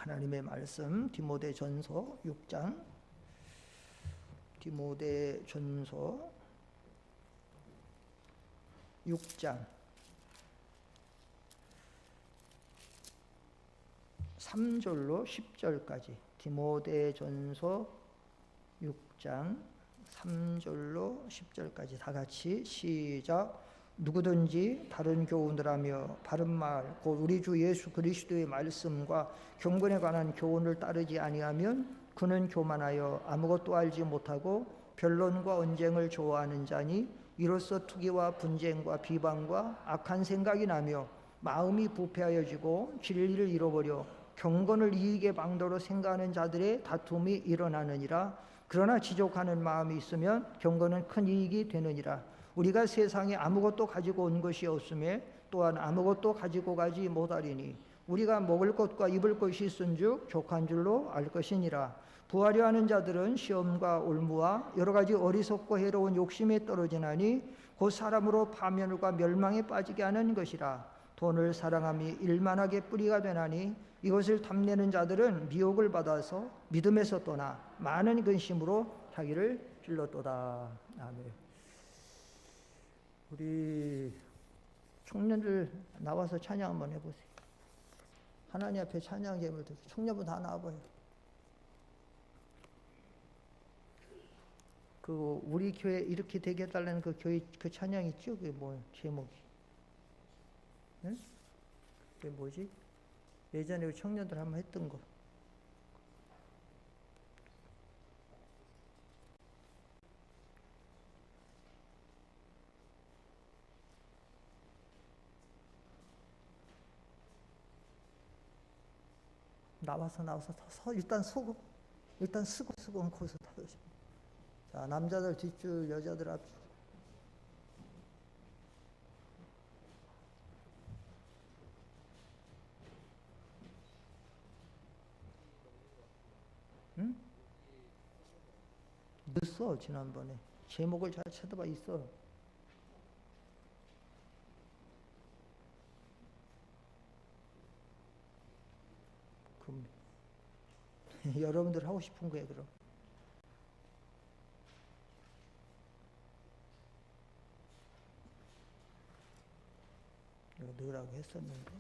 하나님의 말씀 디모데전서 6장, 디모데전서 6장 3절로 10절까지, 디모데전서 6장 3절로 10절까지 다 같이 시작. 누구든지 다른 교훈을 하며 바른 말 곧 우리 주 예수 그리스도의 말씀과 경건에 관한 교훈을 따르지 아니하면 그는 교만하여 아무것도 알지 못하고 변론과 언쟁을 좋아하는 자니 이로써 투기와 분쟁과 비방과 악한 생각이 나며 마음이 부패하여지고 진리를 잃어버려 경건을 이익의 방도로 생각하는 자들의 다툼이 일어나느니라. 그러나 지족하는 마음이 있으면 경건은 큰 이익이 되느니라. 우리가 세상에 아무것도 가지고 온 것이 없음에 또한 아무것도 가지고 가지 못하리니 우리가 먹을 것과 입을 것이 있은즉 족한 줄로 알 것이니라. 부하려 하는 자들은 시험과 올무와 여러 가지 어리석고 해로운 욕심에 떨어지나니 곧 사람으로 파멸과 멸망에 빠지게 하는 것이라. 돈을 사랑함이 일만하게 뿌리가 되나니 이것을 탐내는 자들은 미혹을 받아서 믿음에서 떠나 많은 근심으로 자기를 찔렀도다. 아멘. 우리 청년들 나와서 찬양 한번 해보세요. 하나님 앞에 찬양 예물 드리고 청년분 다 나와봐요. 그 우리 교회 이렇게 되게 해달라는 그 교회 그 찬양 있죠? 그게 뭐 제목이? 응? 그게 뭐지? 예전에 우리 청년들 한번 했던 거. 나와서 일단 서고, 일단 쓰고 거기서 타듯이. 자, 남자들 뒷줄, 여자들 앞줄. 응? 늦어. 지난번에 제목을 잘 찾아봐. 있어. 그럼 여러분들 하고 싶은 거예요. 그럼 이거 넣으라고 했었는데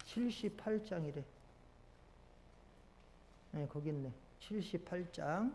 78장이래. 네, 거기 있네. 78장.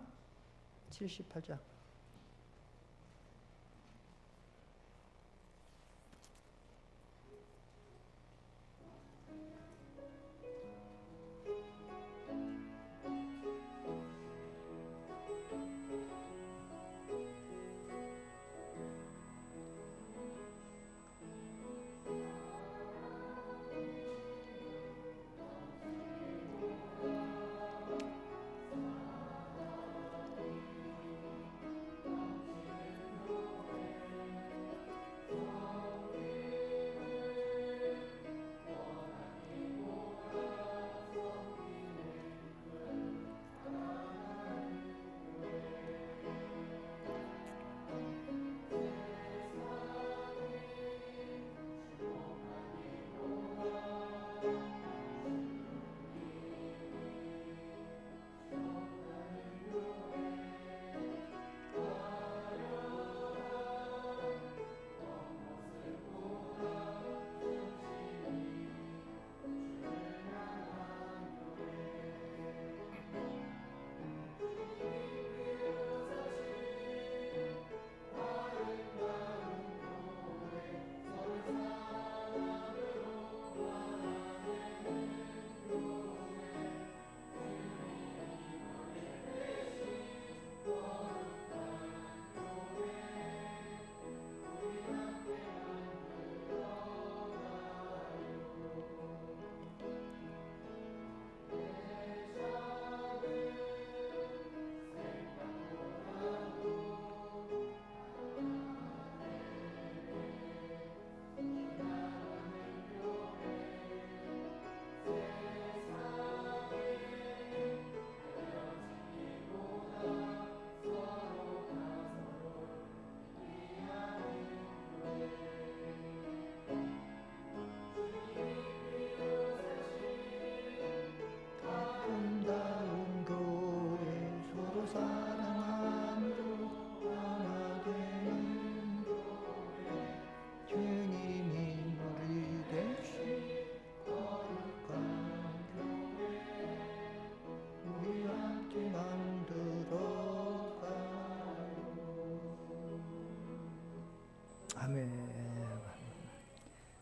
아멘.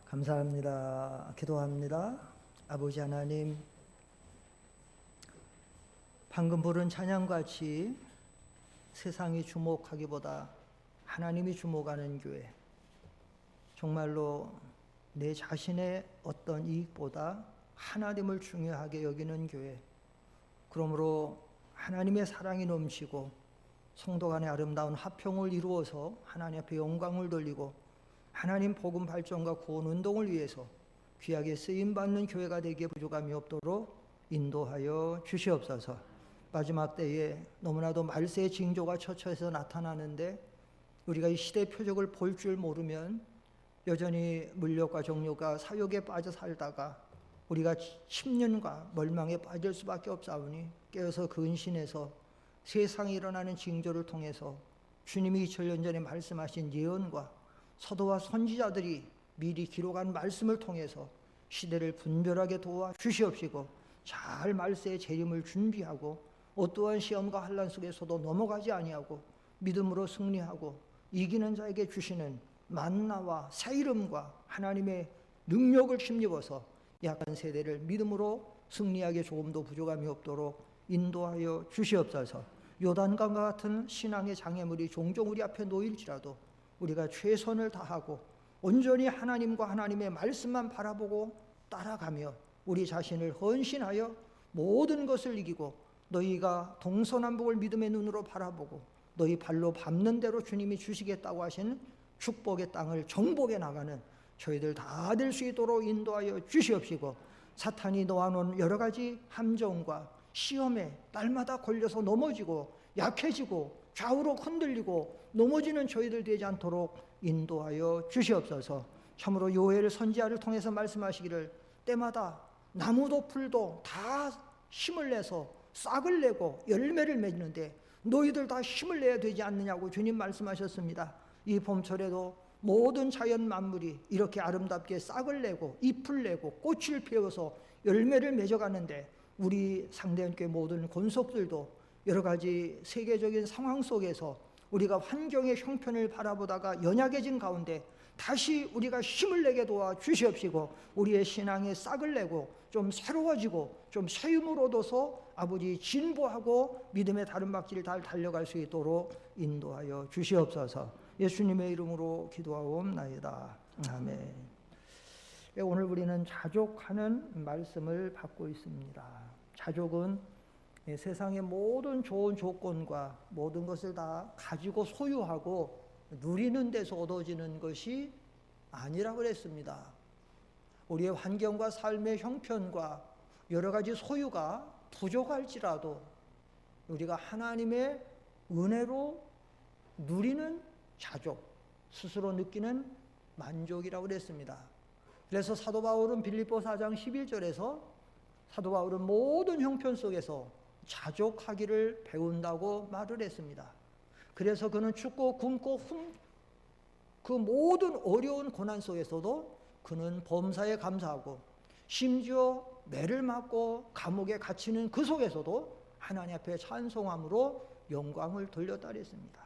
감사합니다. 기도합니다. 아버지 하나님, 방금 부른 찬양같이 세상이 주목하기보다 하나님이 주목하는 교회, 정말로 내 자신의 어떤 이익보다 하나님을 중요하게 여기는 교회, 그러므로 하나님의 사랑이 넘치고 성도 간의 아름다운 화평을 이루어서 하나님 앞에 영광을 돌리고 하나님 복음 발전과 구원 운동을 위해서 귀하게 쓰임받는 교회가 되기에 부족함이 없도록 인도하여 주시옵소서. 마지막 때에 너무나도 말세의 징조가 처처해서 나타나는데 우리가 이 시대 표적을 볼 줄 모르면 여전히 물욕과 정욕과 사욕에 빠져 살다가 우리가 침륜과 멀망에 빠질 수밖에 없사오니 깨어서 근신해서 세상에 일어나는 징조를 통해서 주님이 2000년 전에 말씀하신 예언과 서도와 선지자들이 미리 기록한 말씀을 통해서 시대를 분별하게 도와 주시옵시고 잘 말세의 재림을 준비하고 어떠한 시험과 환난 속에서도 넘어가지 아니하고 믿음으로 승리하고 이기는 자에게 주시는 만나와 새 이름과 하나님의 능력을 힘입어서 약한 세대를 믿음으로 승리하게 조금도 부족함이 없도록 인도하여 주시옵소서. 요단강과 같은 신앙의 장애물이 종종 우리 앞에 놓일지라도 우리가 최선을 다하고 온전히 하나님과 하나님의 말씀만 바라보고 따라가며 우리 자신을 헌신하여 모든 것을 이기고 너희가 동서남북을 믿음의 눈으로 바라보고 너희 발로 밟는 대로 주님이 주시겠다고 하신 축복의 땅을 정복해 나가는 저희들 다 될 수 있도록 인도하여 주시옵시고 사탄이 놓아놓은 여러 가지 함정과 시험에 날마다 걸려서 넘어지고 약해지고 좌우로 흔들리고 넘어지는 저희들 되지 않도록 인도하여 주시옵소서. 참으로 요엘 선지자를 통해서 말씀하시기를 때마다 나무도 풀도 다 힘을 내서 싹을 내고 열매를 맺는데 너희들 다 힘을 내야 되지 않느냐고 주님 말씀하셨습니다. 이 봄철에도 모든 자연 만물이 이렇게 아름답게 싹을 내고 잎을 내고 꽃을 피워서 열매를 맺어가는데 우리 상대연교회 모든 권속들도 여러 가지 세계적인 상황 속에서 우리가 환경의 형편을 바라보다가 연약해진 가운데 다시 우리가 힘을 내게 도와 주시옵시고 우리의 신앙에 싹을 내고 좀 새로워지고 좀 새 힘을 얻어서 아버지 진보하고 믿음의 다른 박질을 잘 달려갈 수 있도록 인도하여 주시옵소서. 예수님의 이름으로 기도하옵나이다. 아멘. 오늘 우리는 자족하는 말씀을 받고 있습니다. 자족은 세상의 모든 좋은 조건과 모든 것을 다 가지고 소유하고 누리는 데서 얻어지는 것이 아니라고 그랬습니다. 우리의 환경과 삶의 형편과 여러 가지 소유가 부족할지라도 우리가 하나님의 은혜로 누리는 자족, 스스로 느끼는 만족이라고 그랬습니다. 그래서 사도 바울은 빌립보 4장 11절에서 사도 바울은 모든 형편 속에서 자족하기를 배운다고 말을 했습니다. 그래서 그는 춥고 굶고 그 모든 어려운 고난 속에서도 그는 범사에 감사하고 심지어 매를 맞고 감옥에 갇히는 그 속에서도 하나님 앞에 찬송함으로 영광을 돌렸다 그랬습니다.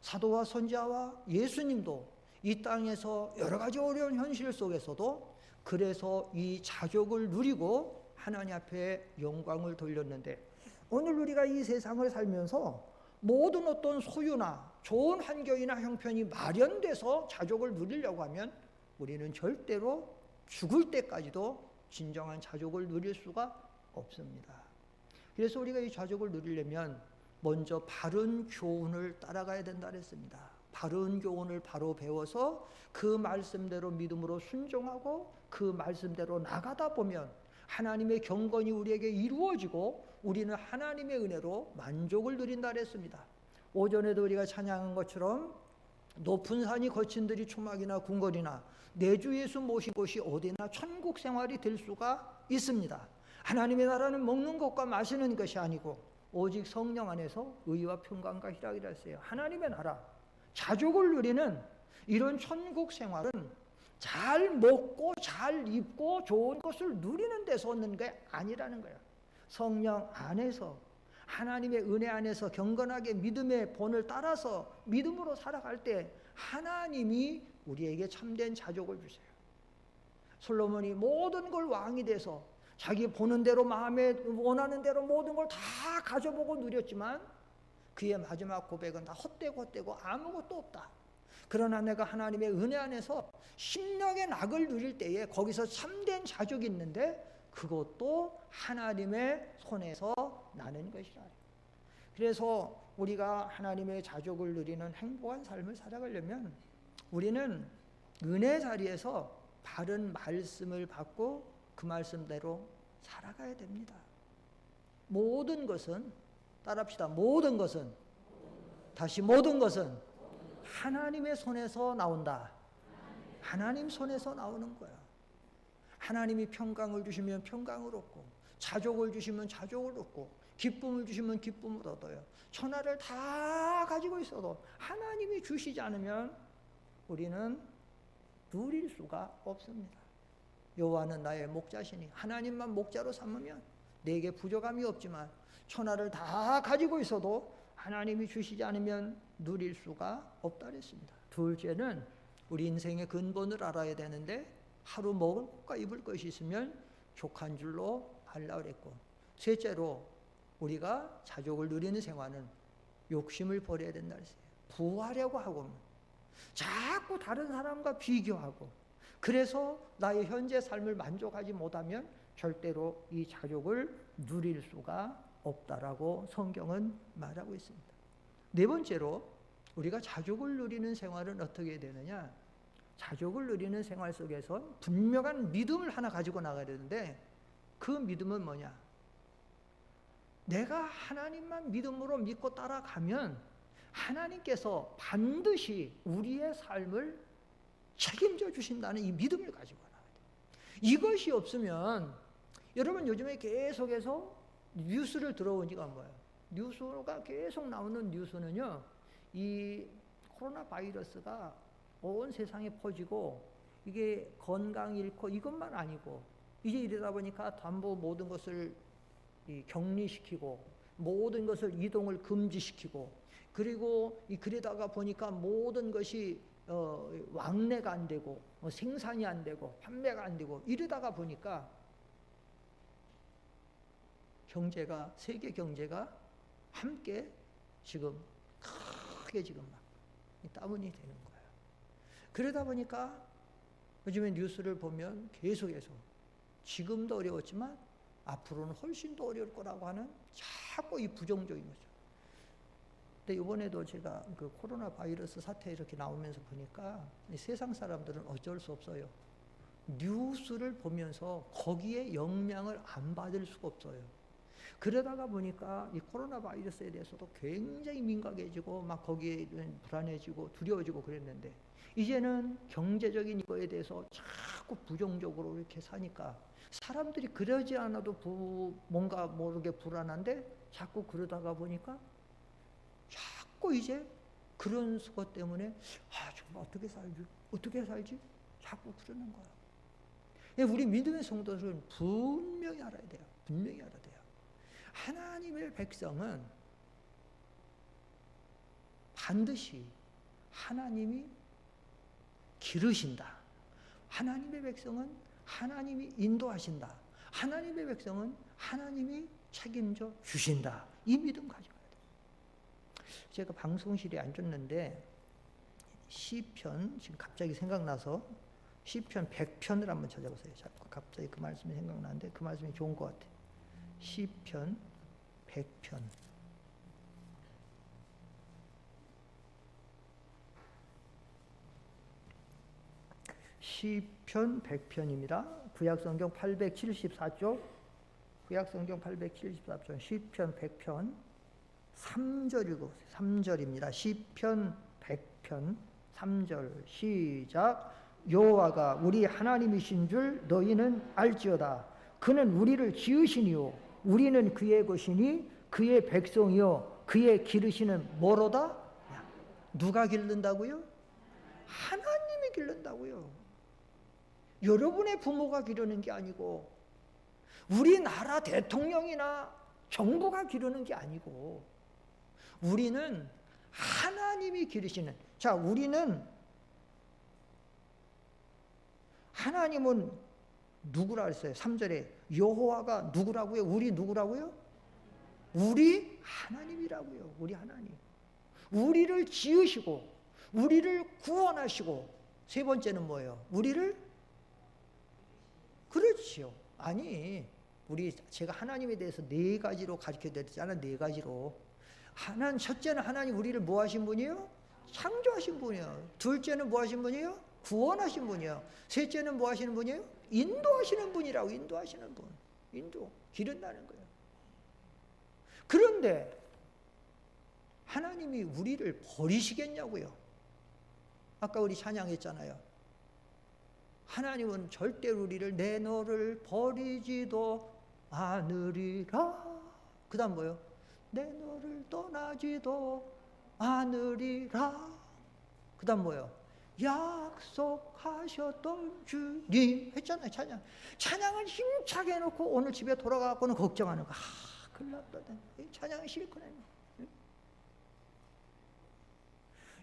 사도와 선지자와 예수님도 이 땅에서 여러 가지 어려운 현실 속에서도 그래서 이 자족을 누리고 하나님 앞에 영광을 돌렸는데 오늘 우리가 이 세상을 살면서 모든 어떤 소유나 좋은 환경이나 형편이 마련돼서 자족을 누리려고 하면 우리는 절대로 죽을 때까지도 진정한 자족을 누릴 수가 없습니다. 그래서 우리가 이 자족을 누리려면 먼저 바른 교훈을 따라가야 된다 했습니다. 바른 교훈을 바로 배워서 그 말씀대로 믿음으로 순종하고 그 말씀대로 나가다 보면 하나님의 경건이 우리에게 이루어지고 우리는 하나님의 은혜로 만족을 누린다 했습니다. 오전에도 우리가 찬양한 것처럼 높은 산이 거친 들이 초막이나 궁궐이나 내 주 예수 모신 곳이 어디나 천국 생활이 될 수가 있습니다. 하나님의 나라는 먹는 것과 마시는 것이 아니고 오직 성령 안에서 의와 평강과 희락이라 했어요. 하나님의 나라, 자족을 누리는 이런 천국 생활은 잘 먹고 잘 입고 좋은 것을 누리는 데서 얻는 게 아니라는 거예요. 성령 안에서 하나님의 은혜 안에서 경건하게 믿음의 본을 따라서 믿음으로 살아갈 때 하나님이 우리에게 참된 자족을 주세요. 솔로몬이 모든 걸 왕이 돼서 자기 보는 대로 마음에 원하는 대로 모든 걸 다 가져보고 누렸지만 그의 마지막 고백은 다 헛되고 아무것도 없다. 그러나 내가 하나님의 은혜 안에서 심령의 낙을 누릴 때에 거기서 참된 자족이 있는데 그것도 하나님의 손에서 나는 것이라. 그래서 우리가 하나님의 자족을 누리는 행복한 삶을 살아가려면 우리는 은혜 자리에서 바른 말씀을 받고 그 말씀대로 살아가야 됩니다. 모든 것은, 따라합시다. 모든 것은, 다시 모든 것은 하나님의 손에서 나온다. 하나님 손에서 나오는 거야. 하나님이 평강을 주시면 평강을 얻고, 자족을 주시면 자족을 얻고, 기쁨을 주시면 기쁨을 얻어요. 천하를 다 가지고 있어도 하나님이 주시지 않으면 우리는 누릴 수가 없습니다. 여호와는 나의 목자시니 하나님만 목자로 삼으면 내게 부족함이 없지만 천하를 다 가지고 있어도 하나님이 주시지 않으면 누릴 수가 없다 그랬습니다. 둘째는 우리 인생의 근본을 알아야 되는데 하루 먹을 것과 입을 것이 있으면 족한 줄로 알라 그랬고, 셋째로 우리가 자족을 누리는 생활은 욕심을 버려야 된다 그랬어요. 부하려고 하고 자꾸 다른 사람과 비교하고 그래서 나의 현재 삶을 만족하지 못하면 절대로 이 자족을 누릴 수가 없다라고 성경은 말하고 있습니다. 네 번째로 우리가 자족을 누리는 생활은 어떻게 되느냐? 자족을 누리는 생활 속에서 분명한 믿음을 하나 가지고 나가야 되는데 그 믿음은 뭐냐? 내가 하나님만 믿음으로 믿고 따라가면 하나님께서 반드시 우리의 삶을 책임져 주신다는 이 믿음을 가지고 나가야 돼요. 이것이 없으면 여러분 요즘에 계속해서 뉴스를 들어보니까 뭐예요? 뉴스가 계속 나오는 뉴스는요, 이 코로나 바이러스가 온 세상에 퍼지고 이게 건강 잃고 이것만 아니고 이제 이러다 보니까 전부 모든 것을 격리시키고 모든 것을 이동을 금지시키고 그리고 그러다가 보니까 모든 것이 왕래가 안 되고 생산이 안 되고 판매가 안 되고 이러다가 보니까 경제가 세계 경제가 함께 지금 크게 지금 막 다운이 되는 거예요. 그러다 보니까 요즘에 뉴스를 보면 계속해서 지금도 어려웠지만 앞으로는 훨씬 더 어려울 거라고 하는 자꾸 이 부정적인 거죠. 근데 이번에도 제가 그 코로나 바이러스 사태 이렇게 나오면서 보니까 이 세상 사람들은 어쩔 수 없어요. 뉴스를 보면서 거기에 영향을 안 받을 수가 없어요. 그러다가 보니까 이 코로나 바이러스에 대해서도 굉장히 민감해지고 막 거기에 불안해지고 두려워지고 그랬는데 이제는 경제적인 이거에 대해서 자꾸 부정적으로 이렇게 사니까 사람들이 그러지 않아도 뭔가 모르게 불안한데 자꾸 그러다가 보니까 자꾸 이제 그런 것 때문에 정말 어떻게 살지 자꾸 그러는 거야. 우리 믿음의 성도들은 분명히 알아야 돼요. 분명히 알아야 돼요. 하나님의 백성은 반드시 하나님이 기르신다. 하나님의 백성은 하나님이 인도하신다. 하나님의 백성은 하나님이 책임져 주신다. 이 믿음 가져가야 돼요. 제가 방송실에 앉았는데 시편 지금 갑자기 생각나서 시편 100편을 한번 찾아보세요. 갑자기 그 말씀이 생각나는데 그 말씀이 좋은 것 같아요. 시편 100편 시편 100편입니다. 구약성경 874쪽 구약성경 874쪽 시편 100편 3절입니다. 시편 100편 3절 시작. 여호와가 우리 하나님이신 줄 너희는 알지어다. 그는 우리를 지으시니요 우리는 그의 것이니 그의 백성이요 그의 기르시는 뭐로다? 누가 기른다고요? 하나님이 기른다고요. 여러분의 부모가 기르는 게 아니고 우리나라 대통령이나 정부가 기르는 게 아니고 우리는 하나님이 기르시는, 자, 우리는 하나님은 누구라 그랬어요? 3절에 여호와가 누구라고요? 우리 누구라고요? 우리 하나님이라고요. 우리 하나님. 우리를 지으시고 우리를 구원하시고 세 번째는 뭐예요? 우리를 그렇지요. 아니 제가 하나님에 대해서 네 가지로 가르쳐 드렸잖아요. 네 가지로. 첫째는 하나님 우리를 뭐 하신 분이에요? 창조하신 분이에요. 둘째는 뭐 하신 분이에요? 구원하신 분이에요. 셋째는 뭐 하시는 분이에요? 인도하시는 분이라고. 인도하시는 분. 인도 기른다는 거예요. 그런데 하나님이 우리를 버리시겠냐고요. 아까 우리 찬양했잖아요. 하나님은 절대로 우리를 내 너를 버리지도 않으리라. 그 다음 뭐요? 내 너를 떠나지도 않으리라. 그 다음 뭐요? 약속하셨던 주님 했잖아요. 찬양을 힘차게 해놓고 오늘 집에 돌아가고는 걱정하는 거. 큰일 났다. 찬양이 싫구나.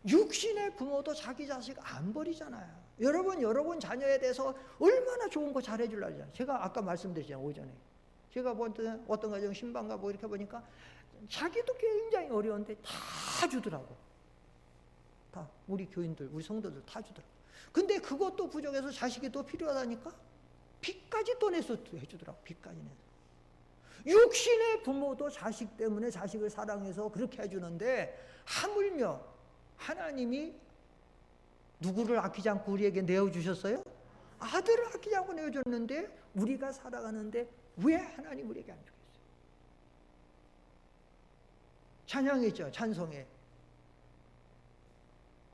육신의 부모도 자기 자식 안 버리잖아요. 여러분 자녀에 대해서 얼마나 좋은 거 잘해주려 하잖아요. 제가 아까 말씀드렸잖아요. 오전에 제가 어떤 가정 신방 가고 이렇게 보니까 자기도 굉장히 어려운데 다 주더라고. 다 우리 교인들 우리 성도들 다 주더라고. 근데 그것도 부족해서 자식이 또 필요하다니까 빚까지 또 내서 해주더라고. 빚까지 내서. 육신의 부모도 자식 때문에 자식을 사랑해서 그렇게 해주는데 하물며 하나님이 누구를 아끼지 않고 우리에게 내어주셨어요? 아들을 아끼지 않고 내어줬는데 우리가 살아가는데 왜 하나님 우리에게 안 주겠어요? 찬양했죠. 찬송에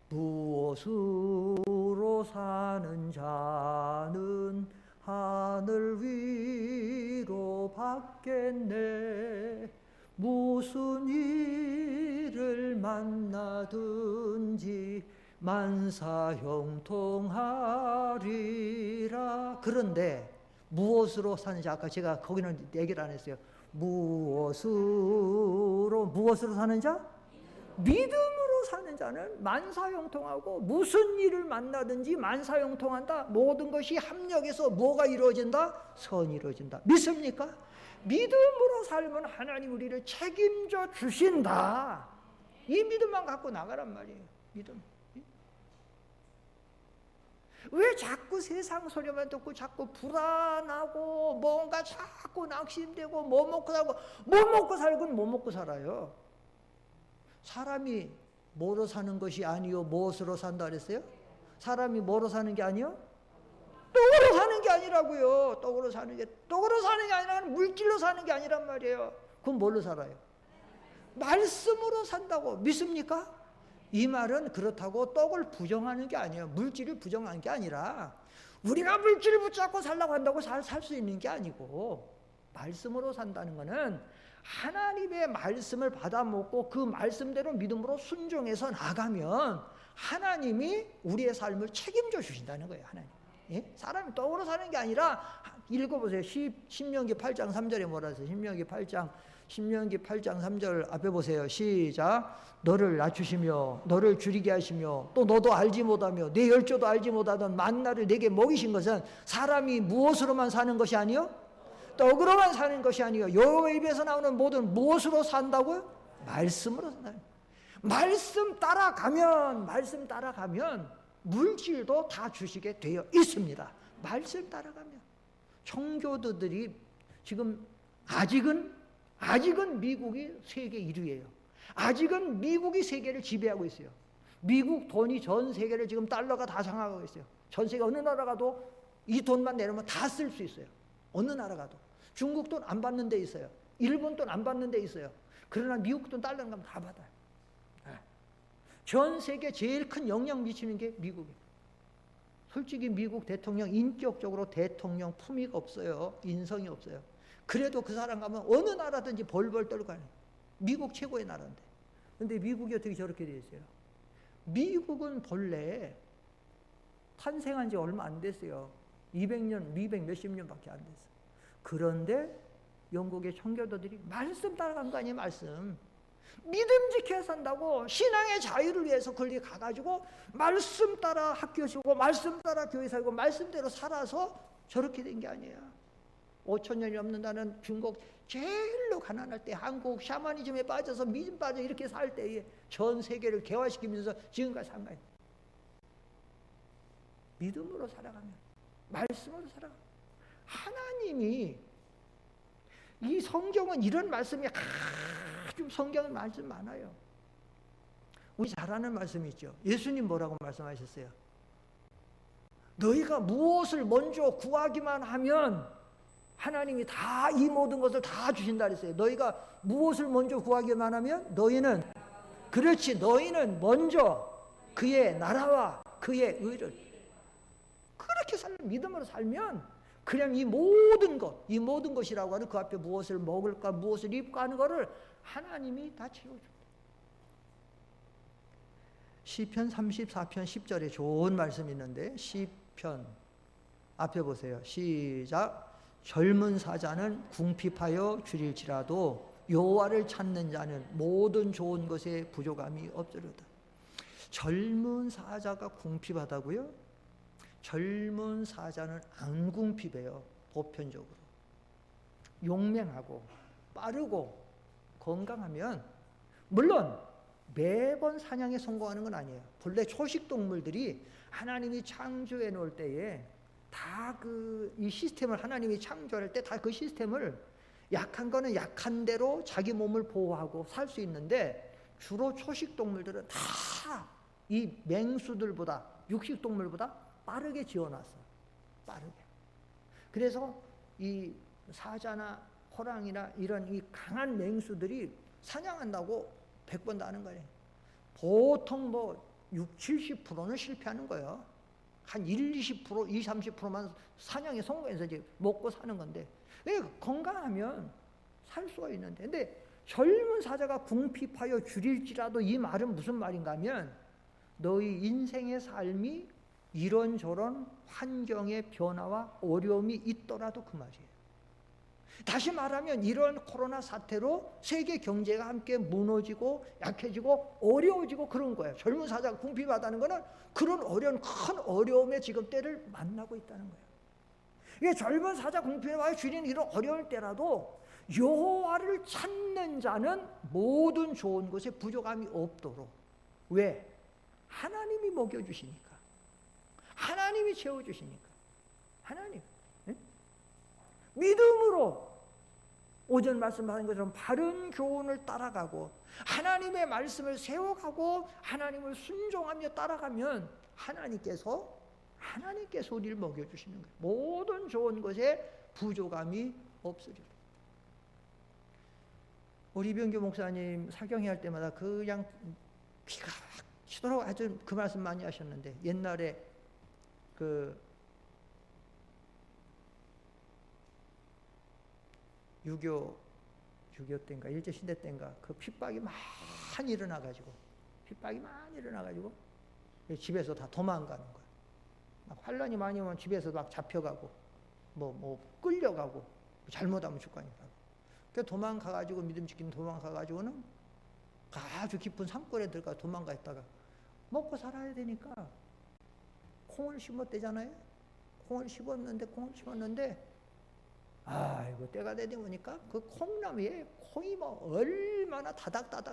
무엇으로 사는 자는 하늘 위로 받겠네. 무슨 일을 만나든지 만사형통하리라. 그런데 무엇으로 사는지 아까 제가 거기는 얘기를 안 했어요. 무엇으로 사는 자? 믿음으로 사는 자는 만사형통하고 무슨 일을 만나든지 만사형통한다. 모든 것이 합력해서 뭐가 이루어진다? 선이 이루어진다. 믿습니까? 믿음으로 살면 하나님 우리를 책임져 주신다. 이 믿음만 갖고 나가란 말이에요. 믿음. 왜 자꾸 세상 소리만 듣고 자꾸 불안하고 뭔가 자꾸 낙심되고 뭐 먹고 살고 뭐 먹고 살고는 뭐 먹고 살아요. 사람이 뭐로 사는 것이 아니요 무엇으로 산다 그랬어요? 사람이 뭐로 사는 게 아니요? 떡으로 사는 게 아니라고요. 떡으로 사는 게 아니라 물질로 사는 게 아니란 말이에요. 그럼 뭘로 살아요? 말씀으로 산다고. 믿습니까? 이 말은 그렇다고 떡을 부정하는 게 아니에요. 물질을 부정하는 게 아니라 우리가 물질을 붙잡고 살라고 한다고 살 수 있는 게 아니고 말씀으로 산다는 것은 하나님의 말씀을 받아먹고 그 말씀대로 믿음으로 순종해서 나가면 하나님이 우리의 삶을 책임져 주신다는 거예요. 하나님. 예? 사람이 떡으로 사는 게 아니라 읽어보세요. 신명기 8장 3절에 뭐라 했어요? 신명기 8장 3절 앞에 보세요. 시작. 너를 낮추시며 너를 줄이게 하시며 또 너도 알지 못하며 내 열조도 알지 못하던 만나를 내게 먹이신 것은 사람이 무엇으로만 사는 것이 아니요 떡으로만 사는 것이 아니요 여호와의 입에서 나오는 모든 무엇으로 산다고요? 말씀으로 산다. 말씀 따라가면 물질도 다 주시게 되어 있습니다. 말씀 따라가면. 청교도들이 지금 아직은 미국이 세계 1위예요. 아직은 미국이 세계를 지배하고 있어요. 미국 돈이 전 세계를 지금 달러가 다 장악하고 있어요. 전 세계 어느 나라 가도 이 돈만 내놓으면 다 쓸 수 있어요. 어느 나라 가도. 중국 돈 안 받는 데 있어요. 일본 돈 안 받는 데 있어요. 그러나 미국 돈 달러 가면 다 받아요. 전 세계 제일 큰 영향 미치는 게 미국이에요. 솔직히 미국 대통령 인격적으로 대통령 품위가 없어요. 인성이 없어요. 그래도 그 사람 가면 어느 나라든지 벌벌 떨고 가요. 미국 최고의 나라인데. 근데 미국이 어떻게 저렇게 되어 있어요? 미국은 본래 탄생한 지 얼마 안 됐어요. 200년, 200 몇십 년밖에 안 됐어요. 그런데 영국의 청교도들이 말씀 따라간 거 아니에요, 말씀. 믿음직해 산다고 신앙의 자유를 위해서 거기 가가지고 말씀 따라 학교 지고 말씀 따라 교회 살고 말씀대로 살아서 저렇게 된 게 아니에요. 5,000년이 넘는다는 중국 제일로 가난할 때 한국 샤머니즘에 빠져서 믿음 빠져 이렇게 살 때에 전 세계를 개화시키면서 지금까지 산 거예요. 믿음으로 살아가면, 말씀으로 살아가면 하나님이, 이 성경은 이런 말씀이 아주 성경은 말씀 많아요. 우리 잘 아는 말씀이 있죠. 예수님 뭐라고 말씀하셨어요? 너희가 무엇을 먼저 구하기만 하면 하나님이 다 이 모든 것을 다 주신다 그랬어요. 너희가 무엇을 먼저 구하기만 하면 너희는, 그렇지, 너희는 먼저 그의 나라와 그의 의를, 그렇게 믿음으로 살면 그냥 이 모든 것이라고 하는 그 앞에 무엇을 먹을까 무엇을 입고 하는 거를 하나님이 다 채워줍니다. 시편 34편 10절에 좋은 말씀이 있는데, 시편 앞에 보세요. 시작. 젊은 사자는 궁핍하여 줄일지라도 여호와를 찾는 자는 모든 좋은 것에 부족함이 없으리로다. 젊은 사자가 궁핍하다고요? 젊은 사자는 안 궁핍해요. 보편적으로 용맹하고 빠르고 건강하면, 물론 매번 사냥에 성공하는 건 아니에요. 본래 초식 동물들이 하나님이 창조해 놓을 때에 다 이 시스템을, 하나님이 창조할 때 다 그 시스템을, 약한 거는 약한 대로 자기 몸을 보호하고 살 수 있는데, 주로 초식 동물들은 다 이 맹수들보다, 육식 동물보다 빠르게 지어놨어. 빠르게. 그래서 이 사자나 호랑이나 이런 이 강한 맹수들이 사냥한다고 100번도 하는 거예요. 보통 뭐 60, 70%는 실패하는 거예요. 한 20%, 30%만 사냥에 성공해서 이제 먹고 사는 건데, 건강하면 살 수가 있는데, 근데 젊은 사자가 궁핍하여 줄일지라도, 이 말은 무슨 말인가 하면, 너희 인생의 삶이 이런저런 환경의 변화와 어려움이 있더라도 그 말이에요. 다시 말하면 이런 코로나 사태로 세계 경제가 함께 무너지고 약해지고 어려워지고 그런 거예요. 젊은 사자가 궁핍하다는 거는 그런 어려운 큰 어려움의 지금 때를 만나고 있다는 거예요. 이게 젊은 사자 궁핍하여 줄이는 이런 어려울 때라도 여호와를 찾는 자는 모든 좋은 것에 부족함이 없도록. 왜? 하나님이 먹여주시니까, 하나님이 채워주시니까. 하나님, 네? 믿음으로 오전 말씀하신 것처럼 바른 교훈을 따라가고 하나님의 말씀을 세워가고 하나님을 순종하며 따라가면 하나님께서 우리를 먹여주시는 거예요. 모든 좋은 것에 부족함이 없으리라. 우리 이병규 목사님 사경회 할 때마다 그냥 피가 치도록 아주 그 말씀 많이 하셨는데, 옛날에 그 6.25 때인가 일제시대 때인가 그 핍박이 많이 일어나가지고 집에서 다 도망가는 거야. 막 환란이 많이 오면 집에서 막 잡혀가고 뭐 끌려가고 잘못하면 죽가니까. 그 도망가가지고, 믿음 지키는 도망가가지고는 아주 깊은 산골에 들어가 도망가 있다가 먹고 살아야 되니까 콩을 심었대잖아요. 콩을 심었는데 아이고, 때가 되다 보니까 그 콩나무에 콩이 뭐 얼마나 다닥 막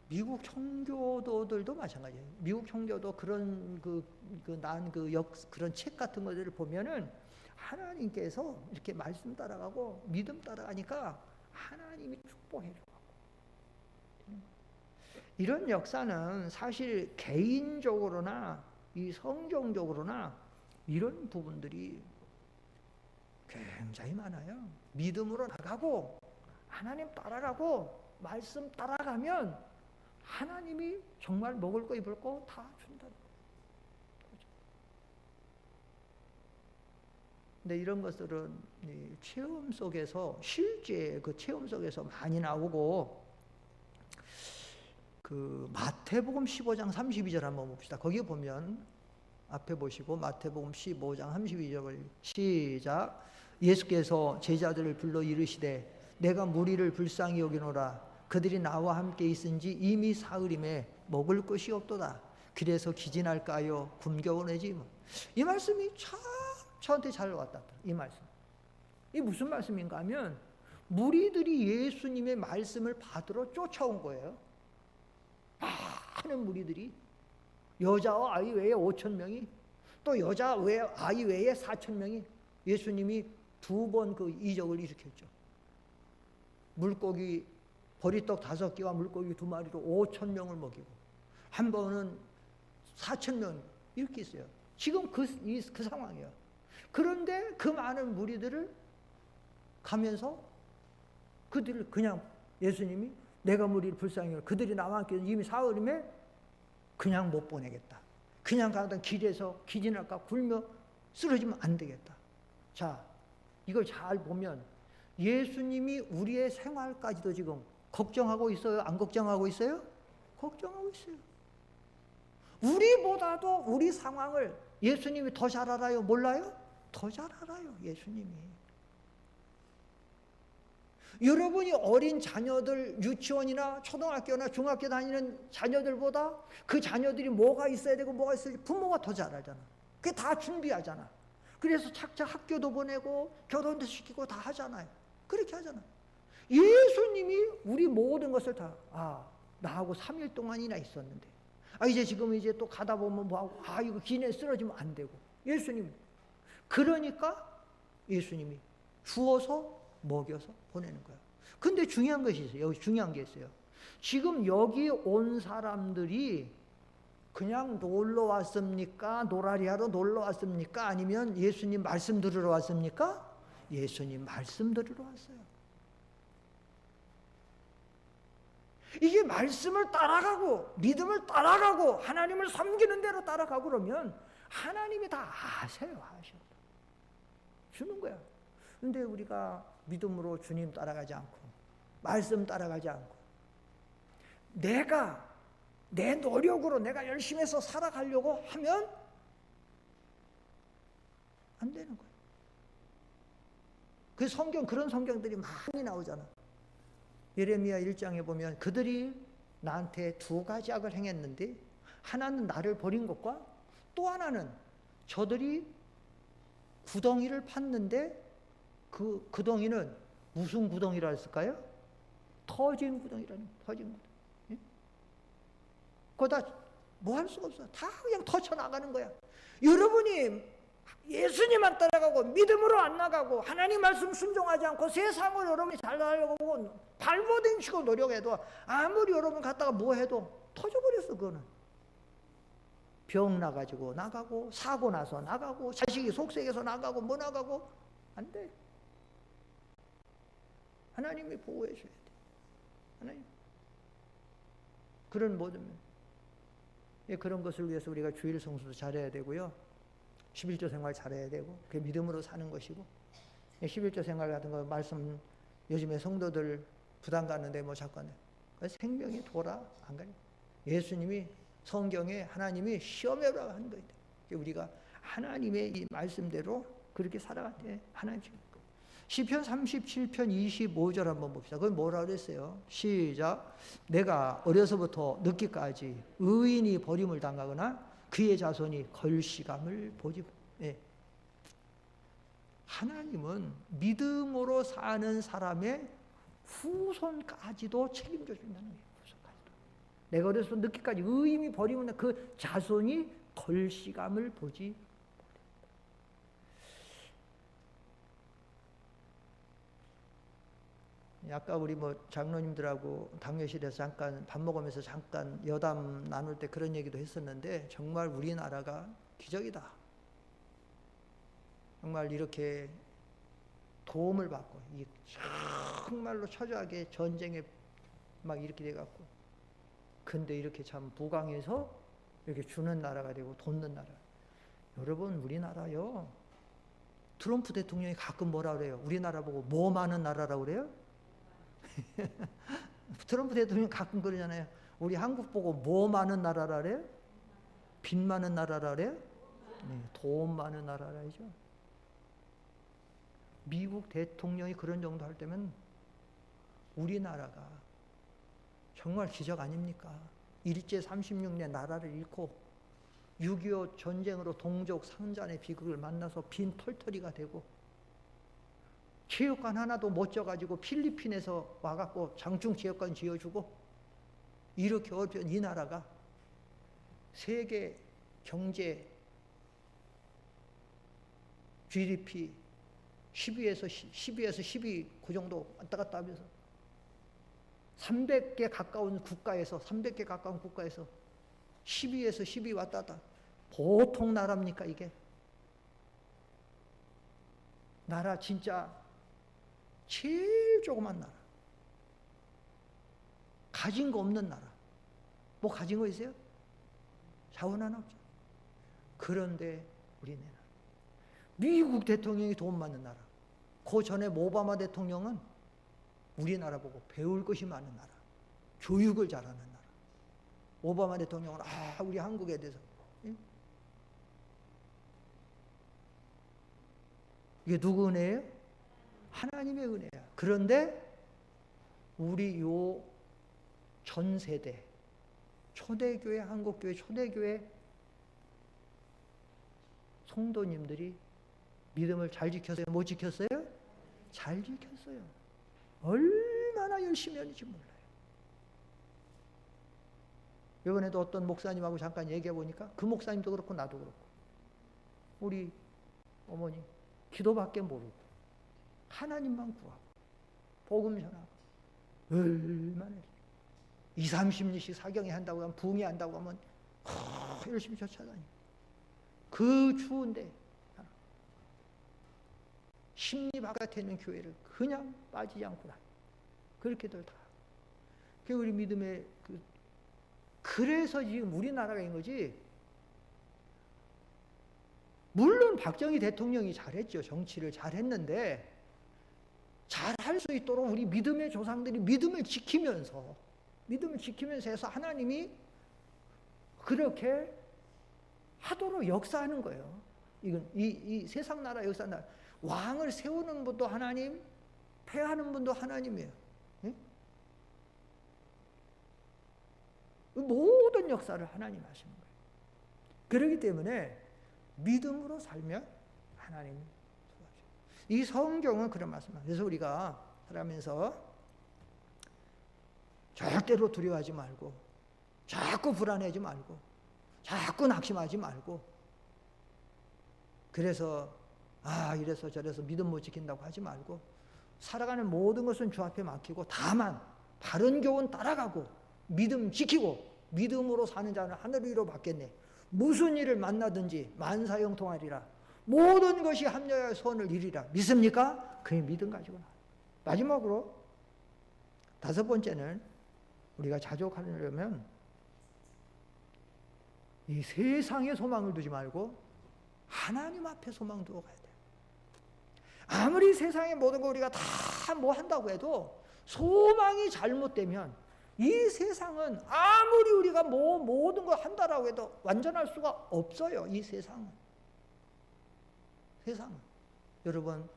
미국 청교도들도 마찬가지예요. 미국 청교도 그런 그런 책 같은 것들을 보면은 하나님께서 이렇게 말씀 따라가고 믿음 따라가니까 하나님이 축복해 주고, 이런 역사는 사실 개인적으로나 이 성경적으로나 이런 부분들이 굉장히 많아요. 믿음으로 나가고 하나님 따라가고 말씀 따라가면 하나님이 정말 먹을 거 입을 거 다 준다. 근데 이런 것들은 체험 속에서, 실제 그 체험 속에서 많이 나오고, 그 마태복음 15장 32절 한번 봅시다. 거기 보면 앞에 보시고 마태복음 15장 32절 시작. 예수께서 제자들을 불러 이르시되 내가 무리를 불쌍히 여기노라. 그들이 나와 함께 있은지 이미 사흘임에 먹을 것이 없도다. 그래서 기진할까요? 굶겨오내지. 이 말씀이 참 저한테 잘 왔다. 이 말씀. 이 무슨 말씀인가 하면 무리들이 예수님의 말씀을 받으러 쫓아온 거예요. 많은 무리들이 여자와 아이 외에 5,000명이 또 여자 외에 아이 외에 4,000명이 예수님이 2번 그 이적을 일으켰죠. 물고기 보리떡 5개와 물고기 2마리로 5,000명을 먹이고 한 번은 4,000명 이렇게 있어요. 지금 그 상황이에요. 그런데 그 많은 무리들을 가면서 그들을 그냥 예수님이 내가 무리를 불쌍히 여겨 그들이 나와 함께 이미 사흘임에 그냥 못 보내겠다. 그냥 가던 길에서 기진할까 굶어 쓰러지면 안 되겠다. 자, 이걸 잘 보면 예수님이 우리의 생활까지도 지금 걱정하고 있어요? 안 걱정하고 있어요? 걱정하고 있어요. 우리보다도 우리 상황을 예수님이 더 잘 알아요? 몰라요? 더 잘 알아요, 예수님이. 여러분이 어린 자녀들 유치원이나 초등학교나 중학교 다니는 자녀들보다 그 자녀들이 뭐가 있어야 되고 뭐가 있어야 되고 부모가 더 잘 알잖아. 그게 다 준비하잖아. 그래서 착착 학교도 보내고 결혼도 시키고 다 하잖아요. 그렇게 하잖아. 예수님이 우리 모든 것을 다 나하고 3일 동안이나 있었는데 이제 지금 이제 또 가다 보면 뭐하고 이거 기내 쓰러지면 안 되고 예수님 그러니까 예수님이 주어서 먹여서 보내는 거야. 근데 중요한 것이 있어요. 여기 중요한 게 있어요. 지금 여기 온 사람들이 그냥 놀러 왔습니까? 놀아리 하러 놀러 왔습니까? 아니면 예수님 말씀 들으러 왔습니까? 예수님 말씀 들으러 왔어요. 이게 말씀을 따라가고 믿음을 따라가고 하나님을 섬기는 대로 따라가고 그러면 하나님이 다 아세요. 주는 거야. 근데 우리가 믿음으로 주님 따라가지 않고 말씀 따라가지 않고 내가 내 노력으로 내가 열심히 해서 살아가려고 하면 안 되는 거예요. 그 성경 그런 성경들이 많이 나오잖아. 예레미야 1장에 보면 그들이 나한테 2가지 악을 행했는데 하나는 나를 버린 것과 또 하나는 저들이 구덩이를 팠는데 그 구덩이는 무슨 구덩이라 했을까요? 터진 구덩이라는 터진 구덩이. 예? 그거 다 뭐 할 수가 없어. 다 그냥 터쳐나가는 거야. 여러분이 예수님만 따라가고 믿음으로 안 나가고 하나님 말씀 순종하지 않고 세상을 여러분이 잘 살려고 발버둥 치고 노력해도 아무리 여러분 갔다가 뭐 해도 터져버렸어. 그거는 병 나가지고 나가고 사고 나서 나가고 자식이 속색해서 나가고 뭐 나가고 안 돼. 하나님이 보호해 줘야 돼. 하나님. 그런 모든 그런 것을 위해서 우리가 주일 성수도 잘해야 되고요. 11조 생활 잘해야 되고 그게 믿음으로 사는 것이고 11조 생활 같은 거 말씀 요즘에 성도들 부담 갖는데 뭐 자꾸 생명이 돌아 안 가요. 예수님이 성경에 하나님이 시험해라 하는 거예요. 우리가 하나님의 이 말씀대로 그렇게 살아갔대. 하나님 시편 37편 25절 한번 봅시다. 그건 뭐라 그랬어요? 시작. 내가 어려서부터 늙기까지 의인이 버림을 당하거나 그의 자손이 걸시감을 보지. 예. 하나님은 믿음으로 사는 사람의 후손까지도 책임져 준다는 거예요. 후손까지도. 내가 어려서 늦기까지 의인이 버리면 그 자손이 걸시감을 보지. 아까 우리 뭐 장로님들하고 당회실에서 잠깐 밥 먹으면서 잠깐 여담 나눌 때 그런 얘기도 했었는데 정말 우리나라가 기적이다. 정말 이렇게 도움을 받고 정말로 처절하게 전쟁에 막 이렇게 돼갖고 근데 이렇게 참 부강해서 이렇게 주는 나라가 되고 돕는 나라. 여러분 우리나라요. 트럼프 대통령이 가끔 뭐라 그래요? 우리나라 보고 뭐 많은 나라라고 그래요? 트럼프 대통령이 가끔 그러잖아요. 우리 한국 보고 뭐 많은 나라라 그래요? 빚 많은 나라라 그래요? 네, 돈 많은 나라라죠. 미국 대통령이 그런 정도 할 때면 우리나라가 정말 기적 아닙니까? 일제 36년 나라를 잃고 6.25 전쟁으로 동족 상잔의 비극을 만나서 빈 털터리가 되고 체육관 하나도 못 져가지고 필리핀에서 와갖고 장충 체육관 지어주고 이렇게 어려운 이 나라가 세계 경제 GDP 12에서 12 그 정도 왔다 갔다 하면서 300개 가까운 국가에서 12에서 12 왔다 갔다. 보통 나라입니까 이게? 나라 진짜 제일 조그만 나라. 가진 거 없는 나라. 뭐 가진 거 있어요? 자원 하나 없죠. 그런데 우리나라 미국 대통령이 돈 많은 나라. 그 전에 오바마 대통령은 우리나라 보고 배울 것이 많은 나라. 교육을 잘하는 나라. 오바마 대통령은 우리 한국에 대해서 이게 누구 은혜예요? 하나님의 은혜야. 그런데 우리 요 전 세대 초대교회, 한국교회 초대교회 성도님들이 믿음을 잘 지켰어요? 못 지켰어요? 잘 지켰어요. 얼마나 열심히 하는지 몰라요. 이번에도 어떤 목사님하고 잠깐 얘기해 보니까 그 목사님도 그렇고 나도 그렇고 우리 어머니 기도밖에 모르고 하나님만 구하고 복음 전하고 얼마나 20-30리씩 사경에 한다고 하면 붕이 한다고 하면 열심히 쫓아다니고 그 추운데 심리 바깥에 있는 교회를 그냥 빠지지 않고 다니고 그렇게들 다 그게 우리 믿음의 그래서 지금 우리나라가 인 거지. 물론 박정희 대통령이 잘했죠. 정치를 잘했는데 잘할 수 있도록 우리 믿음의 조상들이 믿음을 지키면서 해서 하나님이 그렇게 하도록 역사하는 거예요. 이건 이 세상 나라 역사 나라 왕을 세우는 분도 하나님, 폐하는 분도 하나님이에요. 예? 모든 역사를 하나님 하시는 거예요. 그렇기 때문에 믿음으로 살면 하나님 도와줘요. 이 성경은 그런 말씀입니다. 그래서 우리가 살아가면서 절대로 두려워하지 말고 자꾸 불안해하지 말고 자꾸 낙심하지 말고 그래서 이래서 저래서 믿음 못 지킨다고 하지 말고 살아가는 모든 것은 주 앞에 맡기고 다만 바른 교훈 따라가고 믿음 지키고 믿음으로 사는 자는 하늘 위로 받겠네. 무슨 일을 만나든지 만사형통하리라. 모든 것이 합력하여 선을 이루리라. 믿습니까? 그 믿음 가지고 나. 마지막으로 5번째는 우리가 자족하려면 이 세상에 소망을 두지 말고 하나님 앞에 소망 두고 가야 돼요. 아무리 세상의 모든 거 우리가 다 뭐 한다고 해도 소망이 잘못되면 이 세상은 아무리 우리가 모든 걸 한다라고 해도 완전할 수가 없어요. 이 세상은. 여러분,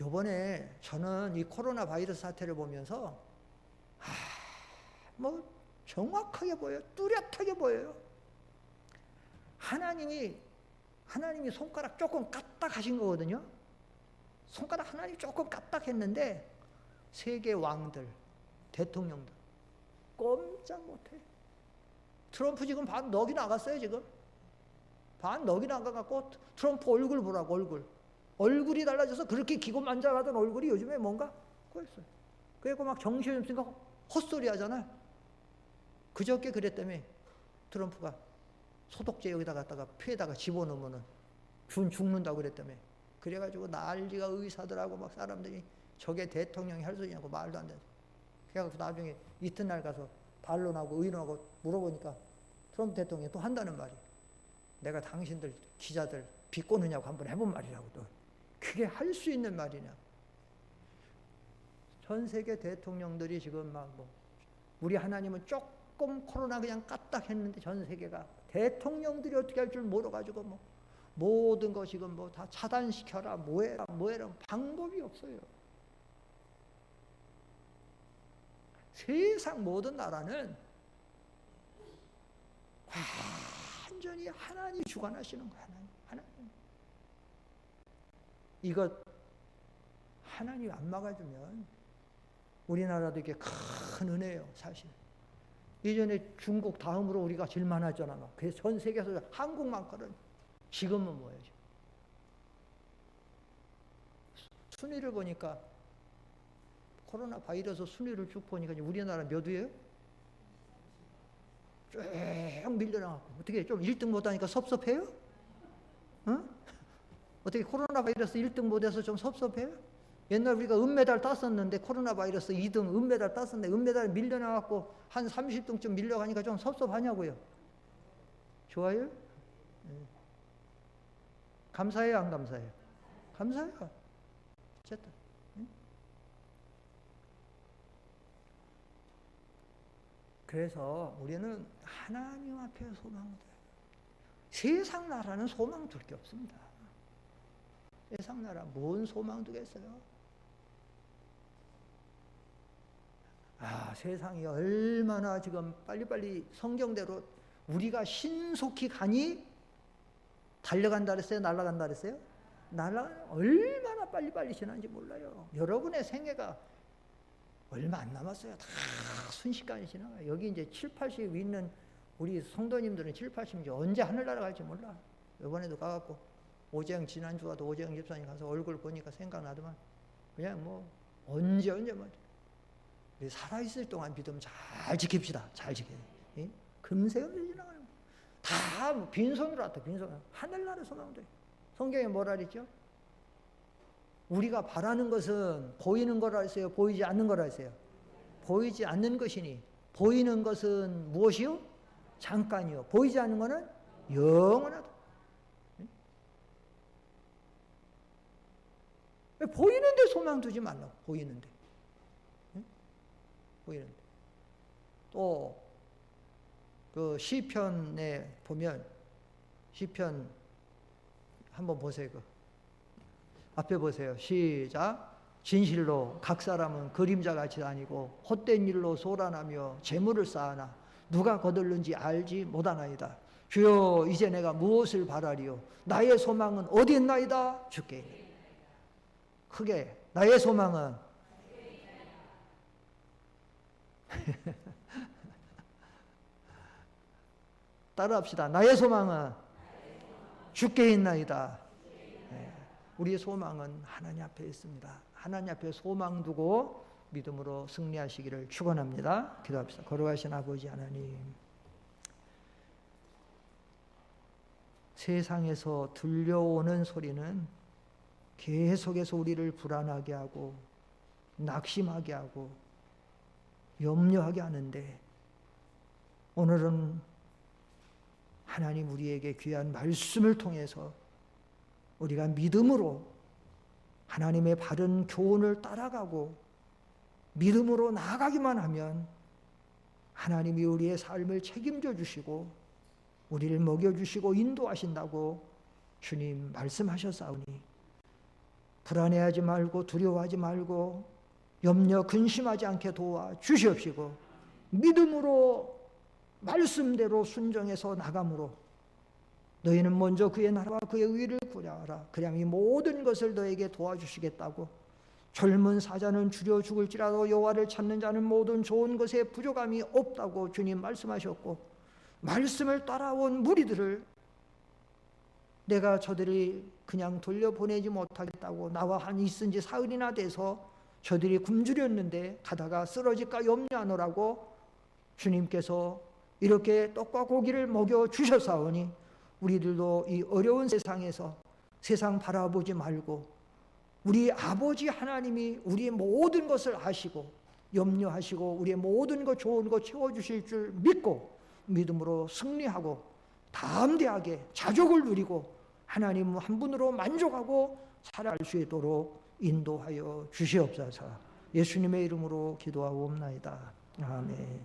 이번에 저는 이 코로나 바이러스 사태를 보면서 정확하게 보여요. 뚜렷하게 보여요. 하나님이 손가락 조금 까딱 하신 거거든요. 손가락 하나님 조금 까딱 했는데 세계 왕들, 대통령들 꼼짝 못해. 트럼프 지금 반 넋이 나갔어요. 지금 반 넋이 나가갖고 트럼프 얼굴 보라고. 얼굴이 달라져서 그렇게 기고만장하던 얼굴이 요즘에 뭔가 그랬어요. 그래서 막 정신없으니까 헛소리 하잖아요. 그저께 그랬다며. 트럼프가 소독제 여기다 갖다가 폐에다가 집어넣으면은 죽는다고 그랬다며. 그래가지고 난리가 의사들하고 막 사람들이 저게 대통령이 할 수 있냐고 말도 안 되는. 그래가지고 나중에 이튿날 가서 반론하고 의론하고 물어보니까 트럼프 대통령이 또 한다는 말이 내가 당신들 기자들 비꼬느냐고 한번 해본 말이라고. 또 그게 할 수 있는 말이냐. 전 세계 대통령들이 지금 우리 하나님은 조금 코로나 그냥 까딱 했는데 전 세계가 대통령들이 어떻게 할 줄 몰라가지고 뭐 모든 거 지금 뭐 다 차단시켜라 뭐해라 방법이 없어요. 세상 모든 나라는 완전히 하나님이 주관하시는 거예요. 하나님. 이것 하나님 안 막아주면 우리나라도 이게 큰 은혜예요, 사실. 예전에 중국 다음으로 우리가 제일 많았잖아. 그래서 전 세계에서 한국만큼은. 지금은 뭐예요? 순위를 보니까 코로나 바이러스 순위를 쭉 보니까 우리나라 몇 위예요? 쭉 밀려나가고 어떻게 좀 1등 못하니까 섭섭해요? 어? 어떻게 코로나 바이러스 1등 못해서 좀 섭섭해요? 옛날 우리가 은메달 땄었는데 코로나 바이러스 2등 은메달 땄었는데 은메달 밀려나갖고 한 30등쯤 밀려가니까 좀 섭섭하냐고요? 좋아요? 네. 감사해요, 안 감사해요? 감사해요. 어쨌든. 그래서 우리는 하나님 앞에 소망을 둬요. 세상 나라는 소망 둘 게 없습니다. 세상 나라 뭔 소망 두겠어요? 세상이 얼마나 지금 빨리빨리 성경대로 우리가 신속히 가니 달려간다 그랬어요? 날아간다 그랬어요? 얼마나 빨리빨리 지나는지 몰라요. 여러분의 생애가 얼마 안 남았어요. 다 순식간에 지나가요. 여기 이제 7, 80 있는 우리 성도님들은 7, 80 이제 언제 하늘나라 갈지 몰라. 이번에도 가갖고 오재영 지난주 가도 오재영 집사님 가서 얼굴 보니까 생각나더만 그냥 뭐 언제 뭐 우리 살아있을 동안 믿음 잘 지킵시다. 잘 지켜요. 금세 지나가는 거예요. 다 빈손으로 왔다. 빈손으로. 하늘나라 소망돼. 성경에 뭐라 그랬죠? 우리가 바라는 것은 보이는 거라 했어요? 보이지 않는 거라 했어요? 보이지 않는 것이니 보이는 것은 무엇이요? 잠깐이요. 보이지 않는 것은 영원하다. 보이는데 소망 두지 말라고. 보이는데. 보이는데. 또 그 시편에 보면 시편 한번 보세요. 앞에 보세요. 시작. 진실로 각 사람은 그림자같이 다니고 헛된 일로 소란하며 재물을 쌓아나 누가 거들는지 알지 못하나이다. 주여 이제 내가 무엇을 바라리요? 나의 소망은 어디 있나이다? 주께. 크게 나의 소망은 따라합시다. 나의 소망은 주께 있나이다. 네. 우리의 소망은 하나님 앞에 있습니다. 하나님 앞에 소망 두고 믿음으로 승리하시기를 축원합니다. 기도합시다. 거룩하신 아버지 하나님, 세상에서 들려오는 소리는 계속해서 우리를 불안하게 하고 낙심하게 하고 염려하게 하는데 오늘은 하나님 우리에게 귀한 말씀을 통해서 우리가 믿음으로 하나님의 바른 교훈을 따라가고 믿음으로 나아가기만 하면 하나님이 우리의 삶을 책임져 주시고 우리를 먹여주시고 인도하신다고 주님 말씀하셨사오니 불안해하지 말고 두려워하지 말고 염려 근심하지 않게 도와 주시옵시고 믿음으로 말씀대로 순종해서 나감으로 너희는 먼저 그의 나라와 그의 의를 구하라. 그냥 이 모든 것을 너에게 도와주시겠다고 젊은 사자는 줄여 죽을지라도 여호와를 찾는 자는 모든 좋은 것에 부족함이 없다고 주님 말씀하셨고 말씀을 따라온 무리들을 내가 저들이 그냥 돌려보내지 못하겠다고 나와 한 있은 지 사흘이나 돼서 저들이 굶주렸는데 가다가 쓰러질까 염려하노라고 주님께서 이렇게 떡과 고기를 먹여주셨사오니 우리들도 이 어려운 세상에서 세상 바라보지 말고 우리 아버지 하나님이 우리의 모든 것을 아시고 염려하시고 우리의 모든 것 좋은 것 채워주실 줄 믿고 믿음으로 승리하고 담대하게 자족을 누리고 하나님 한 분으로 만족하고 살아갈 수 있도록 인도하여 주시옵소서. 예수님의 이름으로 기도하옵나이다. 아멘.